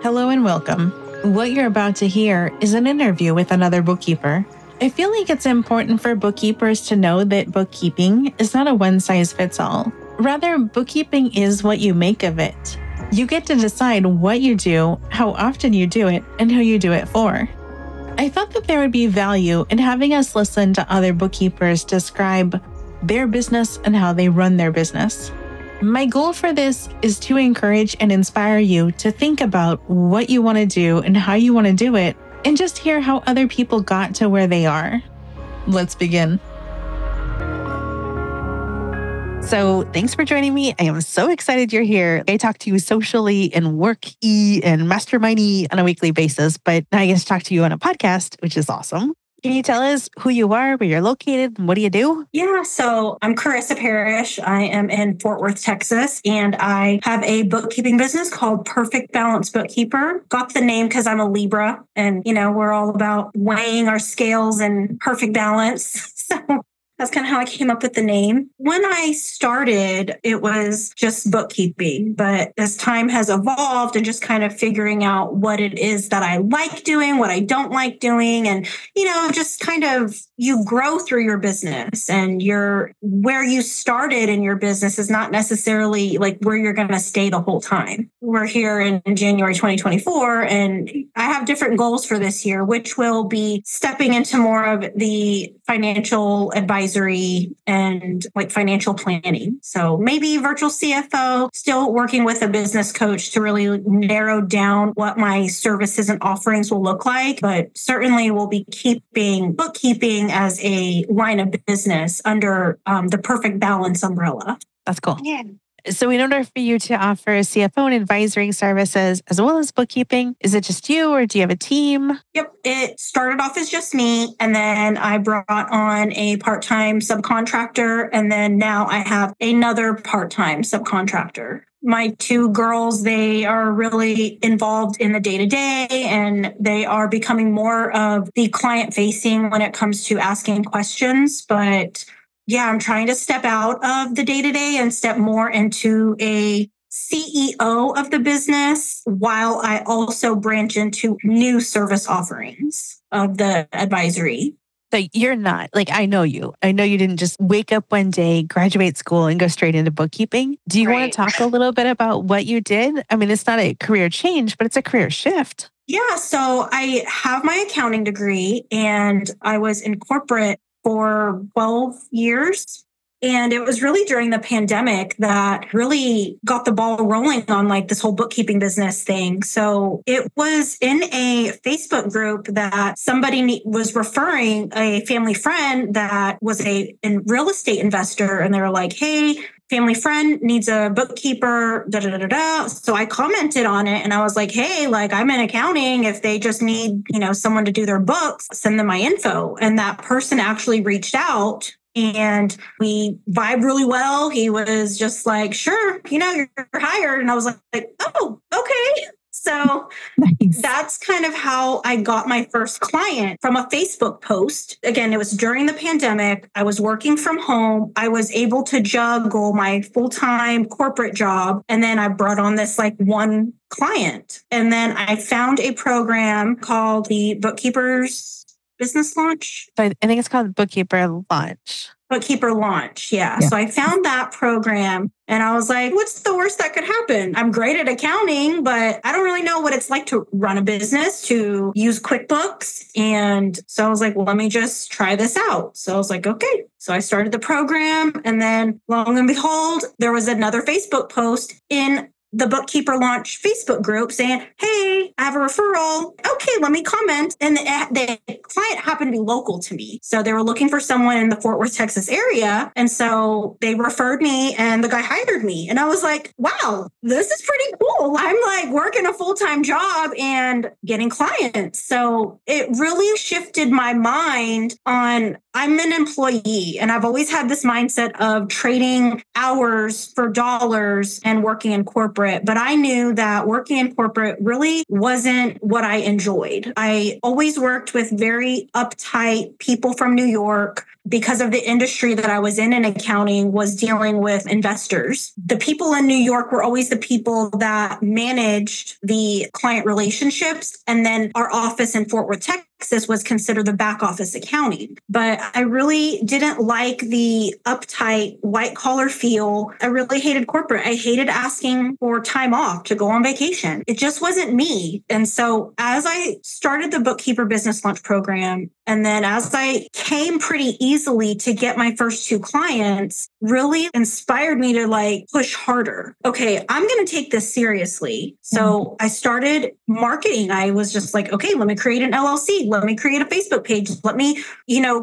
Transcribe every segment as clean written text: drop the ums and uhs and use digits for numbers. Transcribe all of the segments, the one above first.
Hello and welcome. What you're about to hear is an interview with another bookkeeper. I feel like it's important for bookkeepers to know that bookkeeping is not a one-size-fits-all. Rather, bookkeeping is what you make of it. You get to decide what you do, how often you do it, and who you do it for. I thought that there would be value in having us listen to other bookkeepers describe their business and how they run their business. My goal for this is to encourage and inspire you to think about what you want to do and how you want to do it, and just hear how other people got to where they are. Let's begin. So thanks for joining me. I am so excited you're here. I talk to you socially and work-y and mastermind-y on a weekly basis, but now I get to talk to you on a podcast, which is awesome. Can you tell us who you are, where you're located, and what do you do? Yeah, so I'm Carissa Parish. I am in Fort Worth, Texas, and I have a bookkeeping business called Balance Bookkeeper. Got the name because I'm a Libra, and we're all about weighing our scales and perfect balance. So that's kind of how I came up with the name. When I started, it was just bookkeeping, but as time has evolved and just kind of figuring out what it is that I like doing, what I don't like doing, and, just kind of you grow through your business, and where you started in your business is not necessarily like where you're going to stay the whole time. We're here in January 2024, and I have different goals for this year, which will be stepping into more of the financial advisory and like financial planning. So maybe virtual CFO, still working with a business coach to really narrow down what my services and offerings will look like, but certainly will be keeping bookkeeping as a line of business under the Perfect Balance umbrella. That's cool. Yeah. So in order for you to offer CFO and advisory services as well as bookkeeping, is it just you or do you have a team? Yep. It started off as just me, and then I brought on a part-time subcontractor, and then now I have another part-time subcontractor. My two girls, they are really involved in the day-to-day, and they are becoming more of the client-facing when it comes to asking questions. But yeah, I'm trying to step out of the day-to-day and step more into a CEO of the business while I also branch into new service offerings of the advisory. So you're not, I know you. I know you didn't just wake up one day, graduate school, and go straight into bookkeeping. Do you want to talk a little bit about what you did? I mean, it's not a career change, but it's a career shift. Yeah, so I have my accounting degree, and I was in corporate for 12 years. And it was really during the pandemic that really got the ball rolling on this whole bookkeeping business thing. So it was in a Facebook group that somebody was referring a family friend that was a real estate investor. And they were like, hey, family friend needs a bookkeeper, da, da, da, da, da. So I commented on it and I was like, hey, I'm in accounting. If they just need, someone to do their books, send them my info. And that person actually reached out and we vibed really well. He was just like, sure, you're hired. And I was like, oh, okay. So nice. That's kind of how I got my first client, from a Facebook post. Again, it was during the pandemic. I was working from home. I was able to juggle my full-time corporate job. And then I brought on this one client. And then I found a program called the Bookkeeper's Business Launch. So I think it's called Bookkeeper Launch. Bookkeeper Launch, yeah. So I found that program and I was like, what's the worst that could happen? I'm great at accounting, but I don't really know what it's like to run a business, to use QuickBooks. And so I was like, well, let me just try this out. So I was like, okay. So I started the program, and then long and behold, there was another Facebook post in the Bookkeeper Launch Facebook group saying, hey, I have a referral. Okay, let me comment. And the client happened to be local to me. So they were looking for someone in the Fort Worth, Texas area. And so they referred me and the guy hired me. And I was like, wow, this is pretty cool. I'm working a full-time job and getting clients. So it really shifted my mind on, I'm an employee, and I've always had this mindset of trading hours for dollars and working in corporate. corporate, but I knew that working in corporate really wasn't what I enjoyed. I always worked with very uptight people from New York because of the industry that I was in accounting was dealing with investors. The people in New York were always the people that managed the client relationships. And then our office in Fort Worth, Texas was considered the back office accounting. But I really didn't like the uptight white collar feel. I really hated corporate. I hated asking for time off to go on vacation. It just wasn't me. And so as I started the Bookkeeper Business Lunch program, and then as I came pretty easily to get my first 2 clients, really inspired me to push harder. Okay, I'm going to take this seriously. So I started marketing. I was just like, okay, let me create an LLC. Let me create a Facebook page. Let me,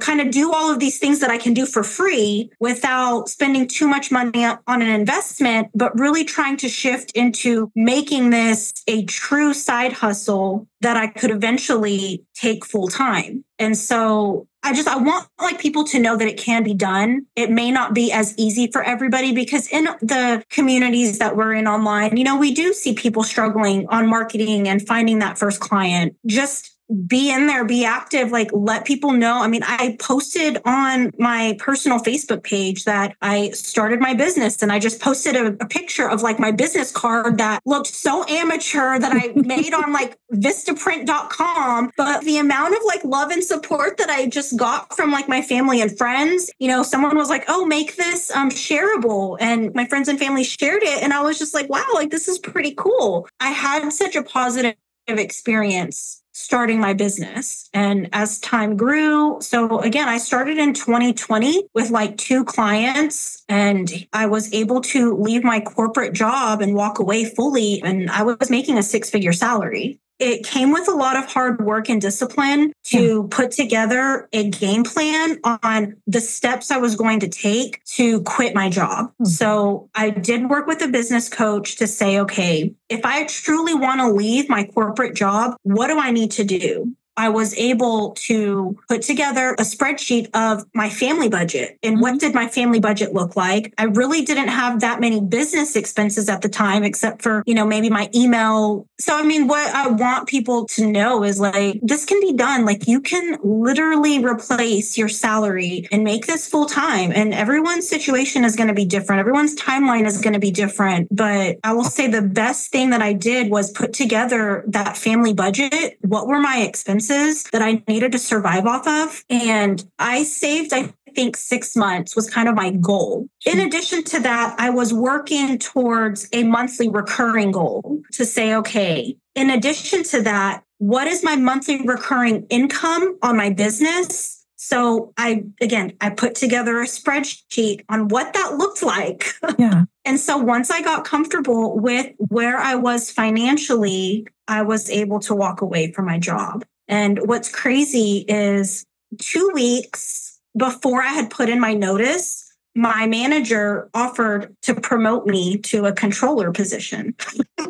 kind of do all of these things that I can do for free without spending too much money on an investment, but really trying to shift into making this a true side hustle that I could eventually take full time. And so I want people to know that it can be done. It may not be as easy for everybody because in the communities that we're in online, we do see people struggling on marketing and finding that first client. Just be in there, be active, let people know. I mean, I posted on my personal Facebook page that I started my business, and I just posted a picture of my business card that looked so amateur that I made on vistaprint.com. But the amount of love and support that I just got from my family and friends, someone was like, oh, make this shareable. And my friends and family shared it. And I was just like, wow, this is pretty cool. I had such a positive experience starting my business. And as time grew, so again, I started in 2020 with 2 clients, and I was able to leave my corporate job and walk away fully. And I was making a 6-figure salary. It came with a lot of hard work and discipline to put together a game plan on the steps I was going to take to quit my job. So I did work with a business coach to say, okay, if I truly want to leave my corporate job, what do I need to do? I was able to put together a spreadsheet of my family budget and what did my family budget look like. I really didn't have that many business expenses at the time, except for, maybe my email. So, what I want people to know is this can be done. You can literally replace your salary and make this full time. And everyone's situation is going to be different. Everyone's timeline is going to be different. But I will say the best thing that I did was put together that family budget. What were my expenses that I needed to survive off of? And I saved, I think 6 months was kind of my goal. In addition to that, I was working towards a monthly recurring goal to say, okay, in addition to that, what is my monthly recurring income on my business? So I put together a spreadsheet on what that looked like. Yeah. And so once I got comfortable with where I was financially, I was able to walk away from my job. And what's crazy is 2 weeks before I had put in my notice, my manager offered to promote me to a controller position.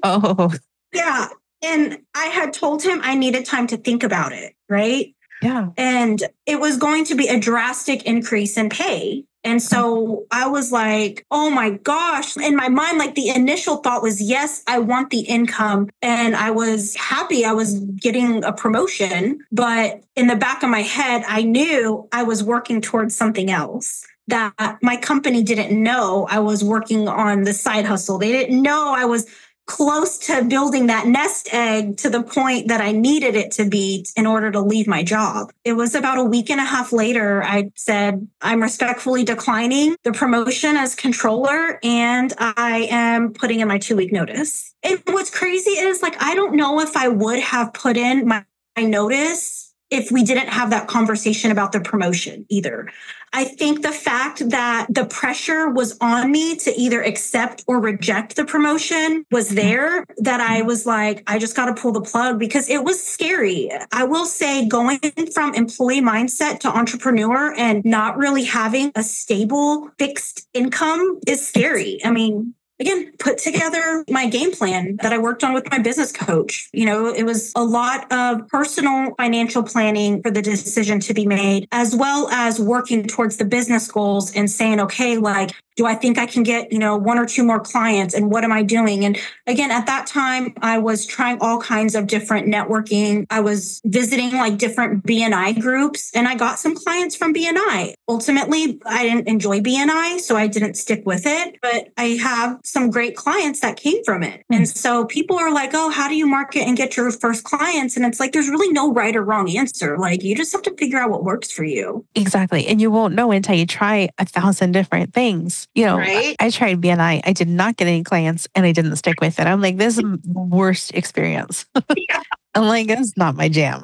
Oh, Yeah. And I had told him I needed time to think about it, right? yeah. And it was going to be a drastic increase in pay. And so I was like, oh my gosh. In my mind, the initial thought was, yes, I want the income. And I was happy I was getting a promotion. But in the back of my head, I knew I was working towards something else that my company didn't know I was working on the side hustle. They didn't know I was close to building that nest egg to the point that I needed it to be in order to leave my job. It was about a week and a half later, I said, I'm respectfully declining the promotion as controller, and I am putting in my 2-week notice. And what's crazy is I don't know if I would have put in my notice if we didn't have that conversation about the promotion either. I think the fact that the pressure was on me to either accept or reject the promotion was there, that I was like, I just got to pull the plug because it was scary. I will say going from employee mindset to entrepreneur and not really having a stable fixed income is scary. Again, put together my game plan that I worked on with my business coach. It was a lot of personal financial planning for the decision to be made, as well as working towards the business goals and saying, okay, Do I think I can get, one or two more clients? And what am I doing? And again, at that time, I was trying all kinds of different networking. I was visiting like different BNI groups, and I got some clients from BNI. Ultimately, I didn't enjoy BNI, so I didn't stick with it, but I have some great clients that came from it. And so people are like, oh, how do you market and get your first clients? And it's like, there's really no right or wrong answer. Like, you just have to figure out what works for you. Exactly. And you won't know until you try 1,000 different things. Right? I tried BNI. I did not get any clients and I didn't stick with it. I'm like, this is the worst experience. Yeah. I'm like, it's not my jam.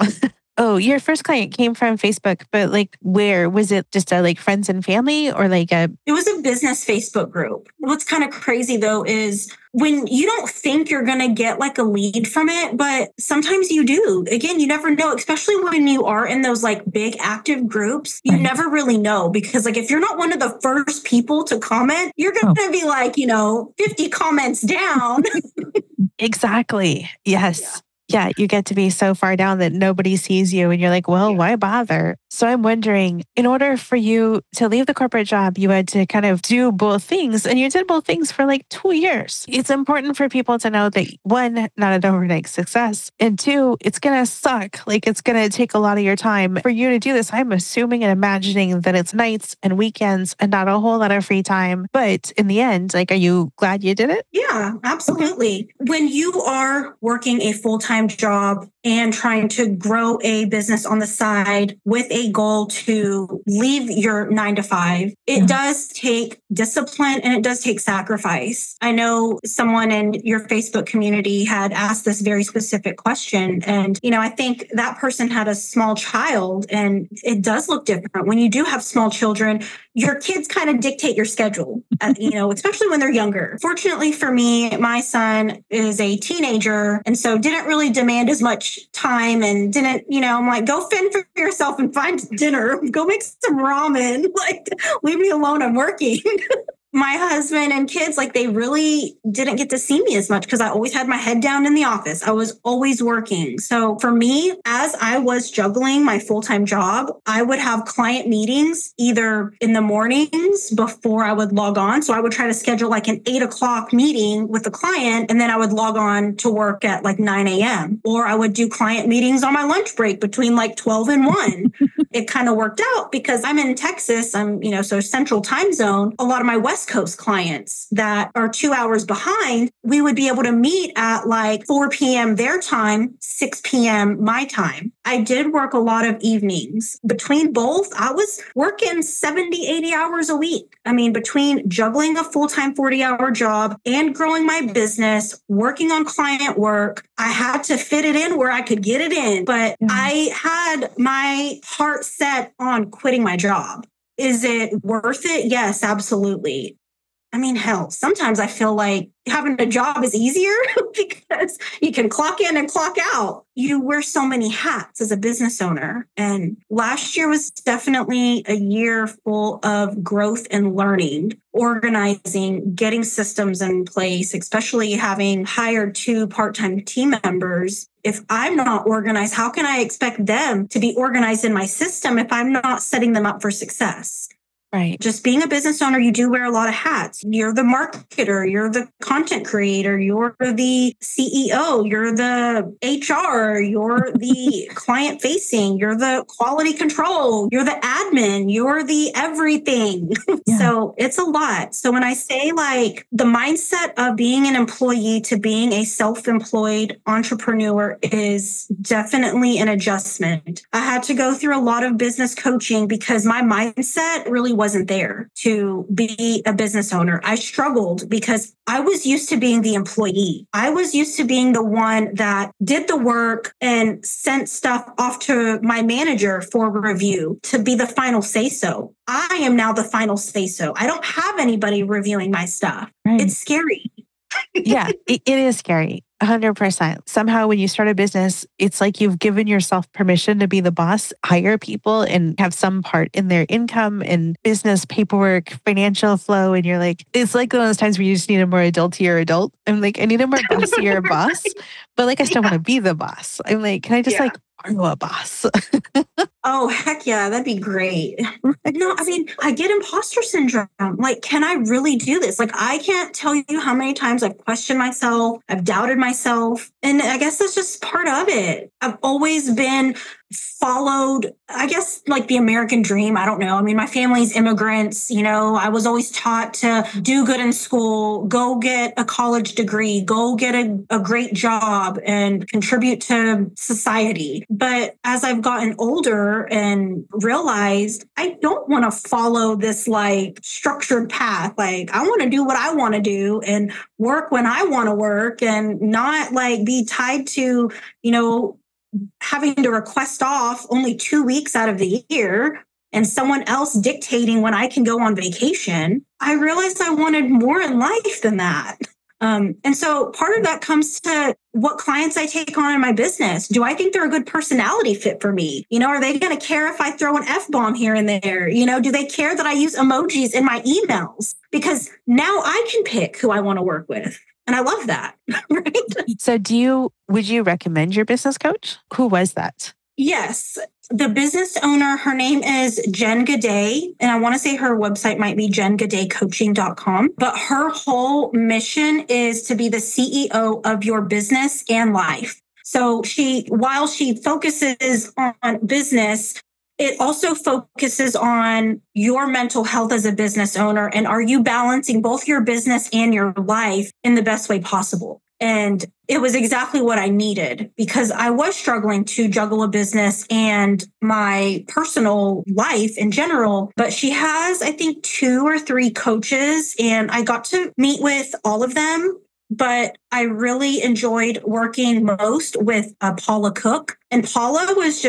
Oh, your first client came from Facebook, but like where? Was it just like friends and family or like a... It was a business Facebook group. What's kind of crazy though is when you don't think you're going to get like a lead from it, but sometimes you do. Again, you never know, especially when you are in those like big active groups, you never really know because like if you're not one of the first people to comment, you're going to be like, 50 comments down. Exactly. Yes. Yeah, you get to be so far down that nobody sees you and you're like, well, why bother? So I'm wondering, in order for you to leave the corporate job, you had to kind of do both things and you did both things for like 2 years. It's important for people to know that one, not an overnight success, and two, it's going to suck. Like it's going to take a lot of your time for you to do this. I'm assuming and imagining that it's nights and weekends and not a whole lot of free time. But in the end, like, are you glad you did it? Yeah, absolutely. When you are working a full-time job and trying to grow a business on the side with a goal to leave your 9 to 5, it does take discipline and it does take sacrifice. I know someone in your Facebook community had asked this very specific question. And, I think that person had a small child and it does look different. When you do have small children, your kids kind of dictate your schedule, especially when they're younger. Fortunately for me, my son is a teenager and so didn't really demand as much time and didn't, I'm like, go fend for yourself and find dinner, go make some ramen, like leave me alone, I'm working. My husband and kids, like they really didn't get to see me as much because I always had my head down in the office. I was always working. So for me, as I was juggling my full-time job, I would have client meetings either in the mornings before I would log on. So I would try to schedule like an 8 o'clock meeting with the client, and then I would log on to work at like 9 a.m. Or I would do client meetings on my lunch break between like 12 and 1. It kind of worked out because I'm in Texas. I'm, so central time zone. A lot of my West Coast clients that are 2 hours behind, we would be able to meet at like 4 p.m. their time, 6 p.m. my time. I did work a lot of evenings. Between both, I was working 70, 80 hours a week. I mean, between juggling a full-time 40-hour job and growing my business, working on client work, I had to fit it in where I could get it in. But I had my heart set on quitting my job. Is it worth it? Yes, absolutely. I mean, hell, sometimes I feel like having a job is easier because you can clock in and clock out. You wear so many hats as a business owner. And last year was definitely a year full of growth and learning, organizing, getting systems in place, especially having hired 2 part-time team members. If I'm not organized, how can I expect them to be organized in my system if I'm not setting them up for success? Right. Just being a business owner, you do wear a lot of hats. You're the marketer, you're the content creator, you're the CEO, you're the HR, you're the client facing, you're the quality control, you're the admin, you're the everything. Yeah. So it's a lot. So when I say like the mindset of being an employee to being a self-employed entrepreneur is definitely an adjustment. I had to go through a lot of business coaching because my mindset really wasn't there to be a business owner. I struggled because I was used to being the employee. I was used to being the one that did the work and sent stuff off to my manager for review to be the final say-so. I am now the final say-so. I don't have anybody reviewing my stuff. Right. It's scary. Yeah, it is scary. 100%. Somehow when you start a business, it's like you've given yourself permission to be the boss, hire people and have some part in their income and business paperwork, financial flow. And you're like, it's like one of those times where you just need a more adultier adult. I'm like, I need a more bossier boss, but like, I still want to be the boss. I'm like, can I just like Borrow a boss. Oh, heck yeah, that'd be great. No, I mean, I get imposter syndrome. Like, can I really do this? Like, I can't tell you how many times I've questioned myself, I've doubted myself. And I guess that's just part of it. I've always been followed, I guess, like the American dream. I don't know. I mean, my family's immigrants. I was always taught to do good in school, go get a college degree, go get a great job and contribute to society. But as I've gotten older and realized I don't want to follow this like structured path. Like, I want to do what I want to do and work when I want to work and not like be tied to, having to request off only 2 weeks out of the year and someone else dictating when I can go on vacation. I realized I wanted more in life than that. And so part of that comes to what clients I take on in my business. Do I think they're a good personality fit for me? Are they going to care if I throw an F-bomb here and there? Do they care that I use emojis in my emails? Because now I can pick who I want to work with. And I love that. Right? So would you recommend your business coach? Who was that? Yes. The business owner, her name is Jen Gaudet, and I want to say her website might be jengaudetcoaching.com. But her whole mission is to be the CEO of your business and life. So while she focuses on business, it also focuses on your mental health as a business owner. And are you balancing both your business and your life in the best way possible? And it was exactly what I needed because I was struggling to juggle a business and my personal life in general. But she has, I think, 2 or 3 coaches, and I got to meet with all of them. But I really enjoyed working most with Paula Cook. And Paula was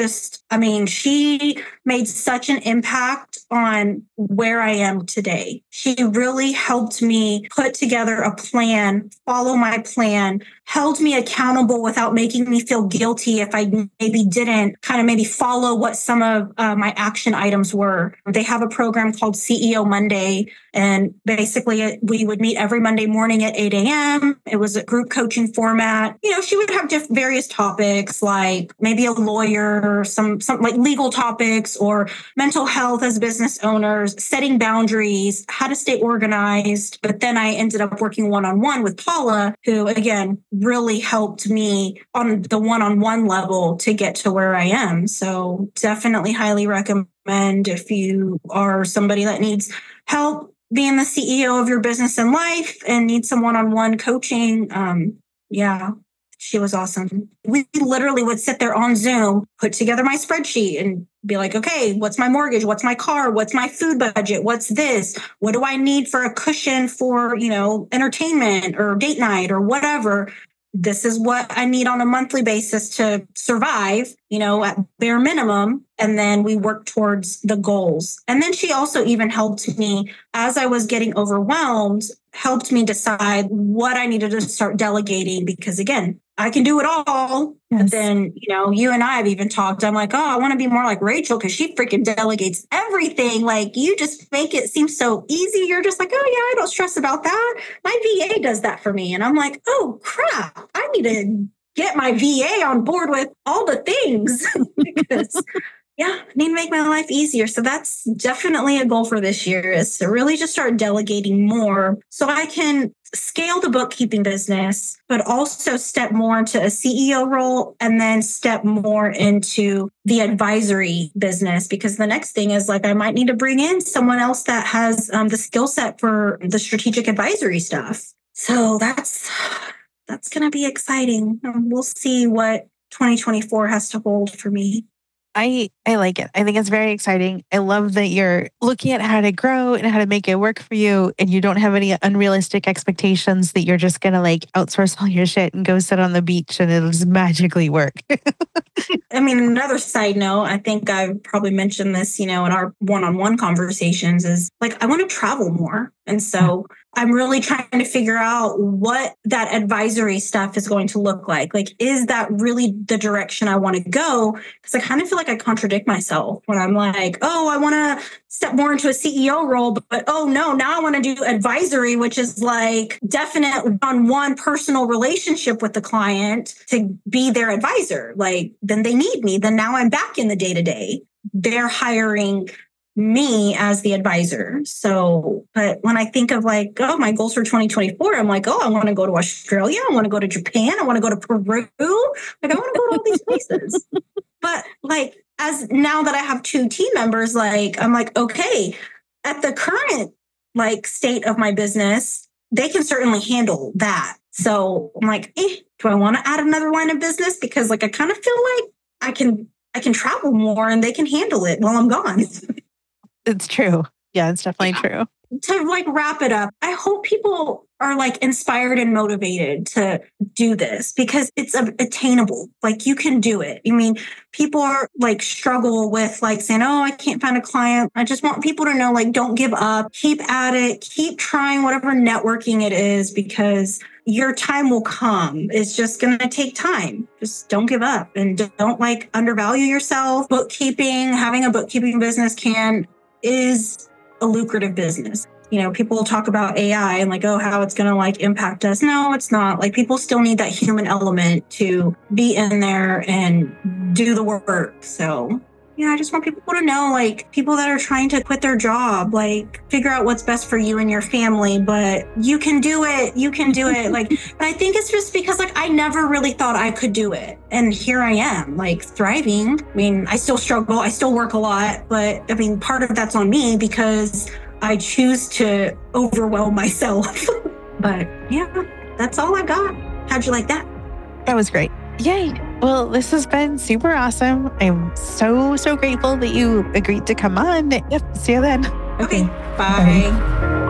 she made such an impact on where I am today. She really helped me put together a plan, follow my plan, held me accountable without making me feel guilty if I maybe didn't maybe follow what some of my action items were. They have a program called CEO Monday. And basically we would meet every Monday morning at 8 a.m. It was a group coaching format. She would have various topics like maybe a lawyer, some like legal topics or mental health as business owners, setting boundaries, how to stay organized. But then I ended up working one-on-one with Paula, who again, really helped me on the one-on-one level to get to where I am. So definitely highly recommend if you are somebody that needs help being the CEO of your business and life and need some one-on-one coaching. She was awesome. We literally would sit there on Zoom, put together my spreadsheet and be like, okay, what's my mortgage? What's my car? What's my food budget? What's this? What do I need for a cushion for, entertainment or date night or whatever? This is what I need on a monthly basis to survive, at bare minimum. And then we work towards the goals. And then she also even helped me as I was getting overwhelmed, helped me decide what I needed to start delegating because again, I can do it all. Yes. But then, you and I have even talked. I'm like, oh, I want to be more like Rachel because she freaking delegates everything. Like you just make it seem so easy. You're just like, oh yeah, I don't stress about that. My VA does that for me. And I'm like, oh crap, I need to get my VA on board with all the things because I need to make my life easier. So that's definitely a goal for this year is to really just start delegating more so I can scale the bookkeeping business, but also step more into a CEO role and then step more into the advisory business. Because the next thing is I might need to bring in someone else that has the skill set for the strategic advisory stuff. So that's going to be exciting. We'll see what 2024 has to hold for me. I like it. I think it's very exciting. I love that you're looking at how to grow and how to make it work for you. And you don't have any unrealistic expectations that you're just going to outsource all your shit and go sit on the beach and it'll just magically work. I mean, another side note, I think I've probably mentioned this, in our one-on-one conversations is I want to travel more. And so I'm really trying to figure out what that advisory stuff is going to look like. Like, is that really the direction I want to go? Because I kind of feel like I contradict myself when I'm like, oh, I want to step more into a CEO role, but oh no, now I want to do advisory, which is like definite one-on-one personal relationship with the client to be their advisor. Like, then they need me. Then now I'm back in the day-to-day. They're hiring me as the advisor. So, but when I think of like, oh, my goals for 2024, I'm like, oh, I want to go to Australia. I want to go to Japan. I want to go to Peru. Like, I want to go to all these places. But like, as now that I have 2 team members, like, I'm like, okay, at the current like state of my business, they can certainly handle that. So I'm like, do I want to add another line of business? Because like, I kind of feel like I can travel more and they can handle it while I'm gone. It's true. Yeah, it's definitely true. To like wrap it up, I hope people are like inspired and motivated to do this because it's attainable. Like, you can do it. I mean, people are like struggle with like saying, oh, I can't find a client. I just want people to know, like, don't give up, keep at it, keep trying whatever networking it is, because your time will come. It's just going to take time. Just don't give up and don't like undervalue yourself. Bookkeeping, having a bookkeeping business is a lucrative business. You know, people will talk about AI and like, oh, how it's going to like impact us. No, it's not. Like, people still need that human element to be in there and do the work. So yeah, I just want people to know, like, people that are trying to quit their job, like, figure out what's best for you and your family, but you can do it. You can do it. Like, but I think it's just because like, I never really thought I could do it. And here I am, like, thriving. I mean, I still struggle. I still work a lot, but I mean, part of that's on me because I choose to overwhelm myself. But yeah, that's all I got. How'd you like that? That was great. Yay. Well, this has been super awesome. I'm so grateful that you agreed to come on. Yep. See you then. Okay. Bye.